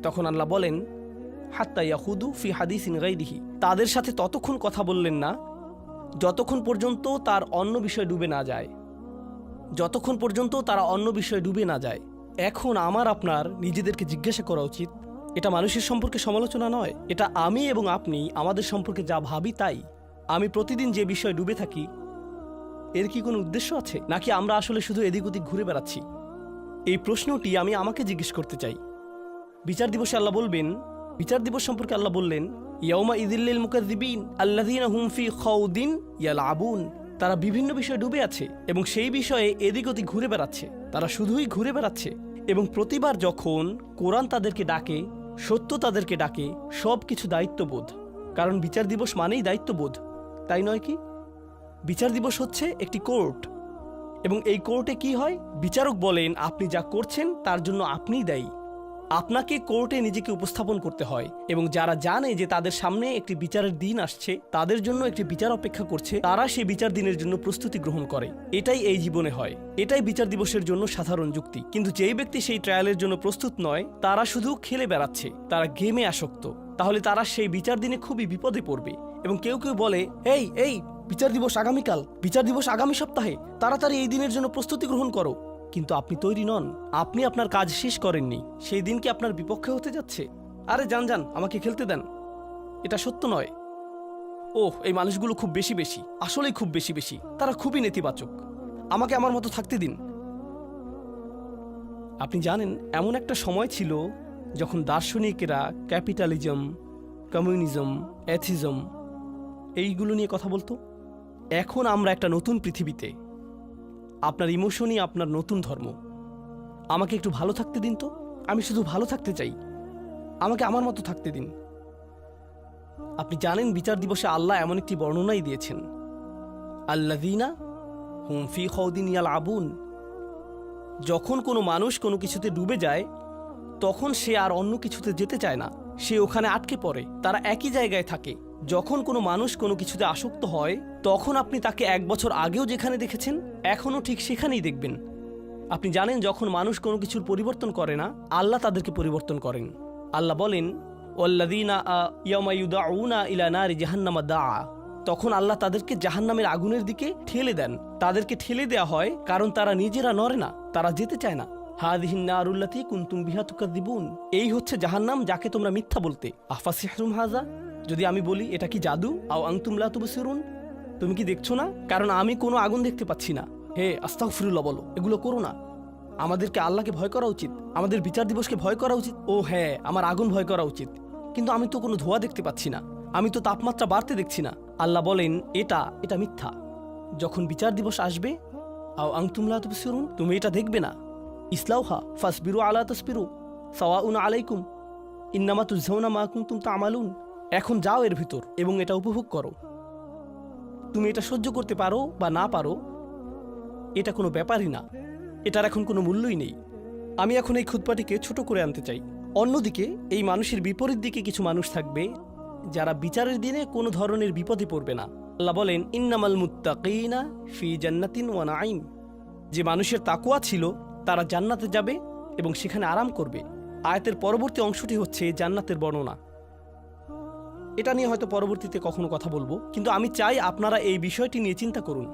তখন আল্লাহ বলেন, হাত্তা ইয়াখুদু ফি হাদিসিন গায়রিহি, তাদের সাথে ততক্ষণ কথা বললেন না যতক্ষণ পর্যন্ত তার অন্য বিষয়ে ডুবে না যায়, যতক্ষণ পর্যন্ত তারা অন্য বিষয়ে ডুবে না যায়। এখন আমার আপনার নিজেদেরকে জিজ্ঞাসা করা উচিত, এটা মানুষের সম্পর্কে সমালোচনা নয়, এটা আমি এবং আপনি আমাদের সম্পর্কে যা ভাবি তাই। আমি প্রতিদিন যে বিষয়ে ডুবে থাকি, এর কি কোনো উদ্দেশ্য আছে, নাকি আমরা আসলে শুধু এদিক ওদিক ঘুরে বেড়াচ্ছি? এই প্রশ্নটি আমি আমাকে জিজ্ঞেস করতে চাই। বিচার দিবসে আল্লাহ বলবেন, বিচার দিবস সম্পর্কে আল্লাহ বললেন, ইয়াউমা ইযিল্লিল মুকাযযিবিন আল্লাযীনা হুম ফি খাউদিন ইয়ালআবুন, তারা বিভিন্ন বিষয়ে ডুবে আছে এবং সেই বিষয়ে এদিক ওদিক ঘুরে বেড়াচ্ছে, তারা শুধুই ঘুরে বেড়াচ্ছে। এবং প্রতিবার যখন কোরআন তাদেরকে ডাকে, সত্য তাদেরকে ডাকে, সব কিছু দায়িত্ববোধ, কারণ বিচার দিবস মানেই দায়িত্ববোধ, তাই নয় কি? বিচার দিবস হচ্ছে একটি কোর্ট, এবং এই কোর্টে কি হয়? বিচারক বলেন, আপনি যা করছেন তার জন্য আপনিই দায়ী। আপনাকে কোর্টে নিজেকে উপস্থাপন করতে হয়, এবং যারা জানে যে তাদের সামনে একটি বিচারের দিন আসছে, তাদের জন্য একটি বিচার অপেক্ষা করছে, তারা সেই বিচার দিনের জন্য প্রস্তুতি গ্রহণ করে। এটাই এই জীবনে হয়, এটাই বিচার দিবসের জন্য সাধারণ যুক্তি। কিন্তু যেই ব্যক্তি সেই ট্রায়ালের জন্য প্রস্তুত নয়, তারা শুধু খেলে বেড়াচ্ছে, তারা গেমে আসক্ত, তাহলে তারা সেই বিচার দিনে খুবই বিপদে পড়বে। এবং কেউ কেউ বলে, এই এই বিচার দিবস আগামীকাল, বিচার দিবস আগামী সপ্তাহে, তাড়াতাড়ি এই দিনের জন্য প্রস্তুতি গ্রহণ করো। কিন্তু আপনি তৈরি নন, আপনি আপনার কাজ শেষ করেননি, সেই দিন কি আপনার বিপক্ষে হতে যাচ্ছে? আরে যান যান, আমাকে খেলতে দেন। এটা সত্য নয়। ওহ, এই মানুষগুলো খুব বেশি বেশি, আসলেই খুব বেশি বেশি, তারা খুবই নেতিবাচক, আমাকে আমার মতো থাকতে দিন। আপনি জানেন, এমন একটা সময় ছিল যখন দার্শনিকেরা ক্যাপিটালিজম, কমিউনিজম, অ্যাথিজম এইগুলো নিয়ে কথা বলতো। এখন আমরা একটা নতুন পৃথিবীতে, আপনার ইমোশনই আপনার নতুন ধর্ম। আমাকে একটু ভালো থাকতে দিন তো, আমি শুধু ভালো থাকতে চাই, আমাকে আমার মতো থাকতে দিন। আপনি জানেন, বিচার দিবসে আল্লাহ এমন একটি বর্ণনাই দিয়েছেন, আল্লাযীনা হুম ফি খাউদিন ইয়ালআবুন, যখন কোনো মানুষ কোনো কিছুতে ডুবে যায়, তখন সে আর অন্য কিছুতে যেতে চায় না, সে ওখানে আটকে পড়ে, তারা একই জায়গায় থাকে। যখন কোনো মানুষ কোনো কিছুতে আসক্ত হয়, তখন আপনি তাকে 1 বছর আগেও যেখানে দেখেছেন, এখনও ঠিক সেখানেই দেখবেন। আপনি জানেন, যখন মানুষ কোনো কিছুর পরিবর্তন করে না, আল্লাহ তাদেরকে পরিবর্তন করেন। আল্লাহ বলেন, ওয়াল্লাযীনা ইয়াওমা ইউদাউনা ইলা নারি জাহান্নামা দাআ, তখন আল্লাহ তাদেরকে জাহান্নামের আগুনের দিকে ঠেলে দেন। তাদেরকে ঠেলে দেওয়া হয় কারণ তারা নিজেরা নড়ে না, তারা যেতে চায় না। হাযিহিন নারুল্লাতী কুনতুম বিহা তুকাযযিবুন, এই হচ্ছে জাহান্নাম যাকে তোমরা মিথ্যা বলতে। আফাসিহরুম হাযা, যদি আমি বলি এটা কি জাদু? আও আনতুম লা তুবসিরুন, তুমি কি দেখছো না? কারণ আমি কোনো আগুন দেখতে পাচ্ছি না। হে আস্তাগফিরুল্লাহ বলো, এগুলো করো না। আমাদেরকে আল্লাহকে ভয় করা উচিত, আমাদের বিচার দিবসকে ভয় করা উচিত। ও হ্যাঁ, আমার আগুন ভয় করা উচিত, কিন্তু আমি তো কোনো ধোঁয়া দেখতে পাচ্ছি না, আমি তো তাপমাত্রা বাড়তে দেখছি না। আল্লাহ বলেন, এটা মিথ্যা। যখন বিচার দিবস আসবে, আও আনতুম লা তুবসিরুন, তুমি এটা দেখবে না। ইসলাউহা ফাসবিরু আলা তাসবিরু সাওয়াউন আলাইকুম ইন্নামা তুজজাউনা মা কুনতুম তা'মালুন, এখন যাও এর ভিতর এবং এটা উপভোগ করো। তুমি এটা সহ্য করতে পারো বা না পারো, এটা কোনো ব্যাপারই না, এটার এখন কোনো মূল্যই নেই। আমি এখন এই খুতবাটিকে ছোট করে আনতে চাই। অন্যদিকে এই মানুষের বিপরীত দিকে কিছু মানুষ থাকবে যারা বিচারের দিনে কোনো ধরনের বিপদে পড়বে না। আল্লাহ বলেন, ইন্নামাল মুত্তাকিনা ফি জান্নাতিন ওয়া নাঈম, যে মানুষের তাকওয়া ছিল তারা জান্নাতে যাবে এবং সেখানে আরাম করবে। আয়াতের পরবর্তী অংশটি হচ্ছে জান্নাতের বর্ণনা। এটা নিয়ে হয়তো পরবর্তীতে কখনো কথা বলবো, কিন্তু আমি চাই আপনারা এই বিষয়টি নিয়ে চিন্তা করুন।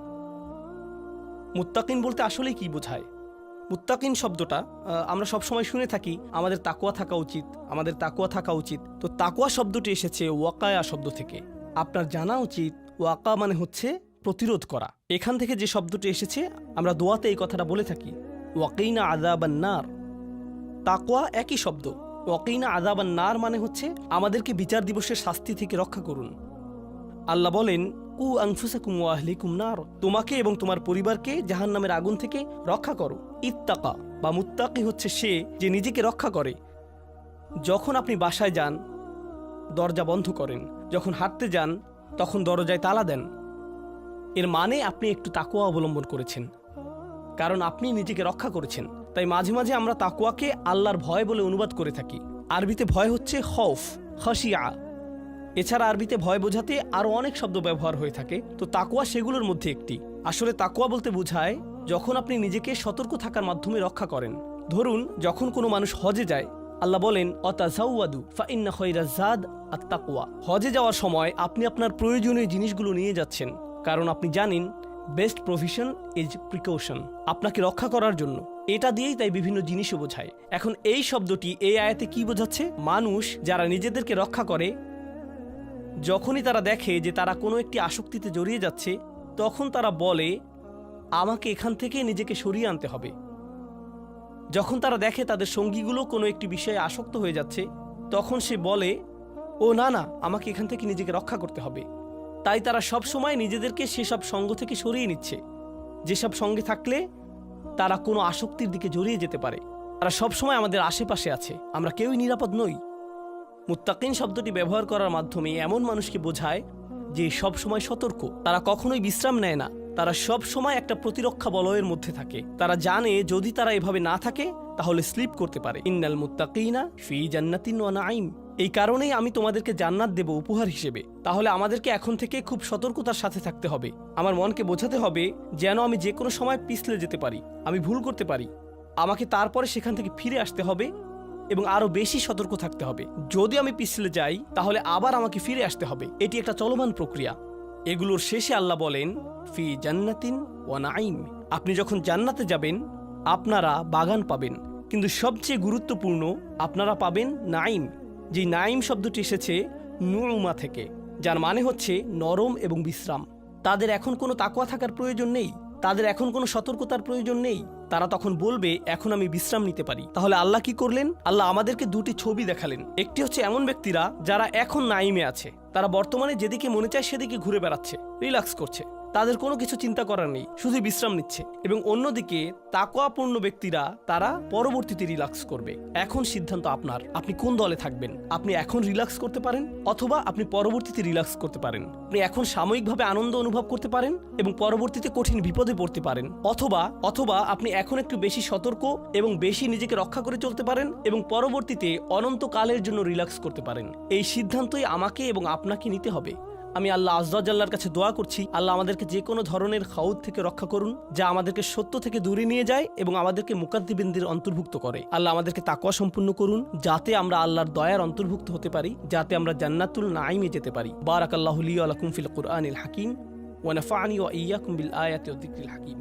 মুত্তাকিন বলতে আসলে কি বোঝায়? মুত্তাকিন শব্দটা আমরা সবসময় শুনে থাকি, আমাদের তাকওয়া থাকা উচিত, আমাদের তাকওয়া থাকা উচিত। তো তাকওয়া শব্দটি এসেছে ওয়াকায়া শব্দ থেকে। আপনার জানা উচিত, ওয়াকা মানে হচ্ছে প্রতিরোধ করা। এখান থেকে যে শব্দটি এসেছে, আমরা দোয়াতে এই কথাটা বলে থাকি, ওয়াকিনা আযাবান নার। তাকওয়া একই শব্দ। ওয়াকিনা আযাবান নার মানে হচ্ছে আমাদেরকে বিচার দিবসের শাস্তি থেকে রক্ষা করুন। আল্লাহ বলেন, কু আনফুসাকুম ওয়া আহলিকুম নার, তোমাকে এবং তোমার পরিবারকে জাহান্নামের আগুন থেকে রক্ষা করো। ইত্তাকা বা মুত্তাকি হচ্ছে সে যে নিজেকে রক্ষা করে। যখন আপনি বাসায় যান, দরজা বন্ধ করেন, যখন হাঁটতে যান, তখন দরজায় তালা দেন, এর মানে আপনি একটু তাকওয়া অবলম্বন করেছেন, কারণ আপনি নিজেকে রক্ষা করেছেন। তাই মাঝে মাঝে আমরা তাকওয়াকে আল্লাহর ভয় বলে অনুবাদ করে থাকি। আরবিতে ভয় হচ্ছে খৌফ, খাশিয়া। এছাড়া আরবিতে ভয় বোঝাতে আরও অনেক শব্দ ব্যবহার হয়ে থাকে, তো তাকওয়া সেগুলোর মধ্যে একটি। আসলে তাকওয়া বলতে বোঝায় যখন আপনি নিজেকে সতর্ক থাকার মাধ্যমে রক্ষা করেন। ধরুন, যখন কোনো মানুষ হজে যায়, আল্লাহ বলেন অতাজাওয়াদু ফাইন্না খায়রাজ জাদ আত-তাকওয়া। হজে যাওয়ার সময় আপনি আপনার প্রয়োজনীয় জিনিসগুলো নিয়ে যাচ্ছেন, কারণ আপনি জানেন বেস্ট প্রভিশন ইজ প্রিকশন, আপনাকে রক্ষা করার জন্য। এটা দিয়েই তাই বিভিন্ন জিনিসও বোঝায়। এখন এই শব্দটি এই আয়াতে কি বোঝাচ্ছে? মানুষ যারা নিজেদেরকে রক্ষা করে, যখনই তারা দেখে যে তারা কোনো একটি আসক্তিতে জড়িয়ে যাচ্ছে, তখন তারা বলে আমাকে এখান থেকে নিজেকে সরিয়ে আনতে হবে। যখন তারা দেখে তাদের সঙ্গীগুলো কোনো একটি বিষয়ে আসক্ত হয়ে যাচ্ছে, তখন সে বলে ও না না, আমাকে এখান থেকে নিজেকে রক্ষা করতে হবে। তাই তারা সব সময় নিজেদেরকে সেসব সঙ্গ থেকে সরিয়ে নিচ্ছে, যেসব সঙ্গে থাকলে তারা কোনো আসক্তির দিকে জড়িয়ে যেতে পারে। তারা সব সময় আমাদের আশেপাশে আছে, আমরা কেউই নিরাপদ নই। মুত্তাকিন শব্দটি ব্যবহার করার মাধ্যমে এমন মানুষকে বোঝায় যে সব সময় সতর্ক, তারা কখনোই বিশ্রাম নেয় না, তারা সব সময় একটা প্রতিরক্ষা বলয়ের মধ্যে থাকে। তারা জানে যদি তারা এভাবে না থাকে তাহলে স্লিপ করতে পারে। ইন্নাল মুত্তাকিনা ফি জান্নাতিন ওয়া নাঈম। এই কারণেই আমি তোমাদেরকে জান্নাত দেব উপহার হিসেবে। তাহলে আমাদেরকে এখন থেকে খুব সতর্কতার সাথে থাকতে হবে। আমার মনকে বোঝাতে হবে যেন আমি যে কোনো সময় পিছলে যেতে পারি, আমি ভুল করতে পারি, আমাকে তারপরে সেখান থেকে ফিরে আসতে হবে এবং আরো বেশি সতর্ক থাকতে হবে। যদি আমি পিছলে যাই তাহলে আবার আমাকে ফিরে আসতে হবে। এটি একটা চলমান প্রক্রিয়া। এগুলোর শেষে আল্লাহ বলেন ফি জান্নাতিন ওয়া নাঈম। আপনি যখন জান্নাতে যাবেন আপনারা বাগান পাবেন, কিন্তু সবচেয়ে গুরুত্বপূর্ণ আপনারা পাবেন নাঈম। যে নাঈম শব্দটি এসেছে নুউমা থেকে, যার মানে হচ্ছে নরম এবং বিশ্রাম। তাদের এখন কোনো তাকওয়া থাকার প্রয়োজন নেই, তাদের এখন কোনো সতর্কতার প্রয়োজন নেই। তারা তখন বলবে এখন আমি বিশ্রাম নিতে পারি। তাহলে আল্লাহ কি করলেন? আল্লাহ আমাদেরকে দুটি ছবি দেখালেন। একটি হচ্ছে এমন ব্যক্তিরা যারা এখন নাইমে আছে, তারা বর্তমানে যেদিকে মনে চায় সেদিকে ঘুরে বেড়াচ্ছে, রিল্যাক্স করছে, তাদের কোনো কিছু চিন্তা করার নেই, শুধু বিশ্রাম নিচ্ছে। এবং অন্যদিকে তাকওয়াপূর্ণ ব্যক্তিরা তারা পরবর্তীতে রিল্যাক্স করবে। এখন সিদ্ধান্ত আপনার, আপনি কোন দলে থাকবেন। আপনি এখন রিল্যাক্স করতে পারেন অথবা আপনি পরবর্তীতে রিল্যাক্স করতে পারেন। আপনি এখন সাময়িকভাবে আনন্দ অনুভব করতে পারেন এবং পরবর্তীতে কঠিন বিপদে পড়তে পারেন, অথবা আপনি এখন একটু বেশি সতর্ক এবং বেশি নিজেকে রক্ষা করে চলতে পারেন এবং পরবর্তীতে অনন্তকালের জন্য রিল্যাক্স করতে পারেন। এই সিদ্ধান্তই আমাকে এবং আপনাকে নিতে হবে। আমি আল্লাহ আজ্জা জাল্লার কাছে দোয়া করছি, আল্লাহ আমাদেরকে যে কোনো ধরনের খাউদ থেকে রক্ষা করুন, যা আমাদেরকে সত্য থেকে দূরে নিয়ে যায় এবং আমাদেরকে মুকাদ্দিবিনদের অন্তর্ভুক্ত করে। আল্লাহ আমাদেরকে তাকওয়া সম্পূর্ণ করুন, যাতে আমরা আল্লাহর দয়ার অন্তর্ভুক্ত হতে পারি, যাতে আমরা জান্নাতুল নাঈমে যেতে পারি। বারাকাল্লাহু লি ওয়া লাকুম ফিল কুরআনিল হাকিম ওয়া নাফা'নি ওয়া ইয়্যাকুম বিল আয়াতি ওয়াদ যিকরিল হাকিম।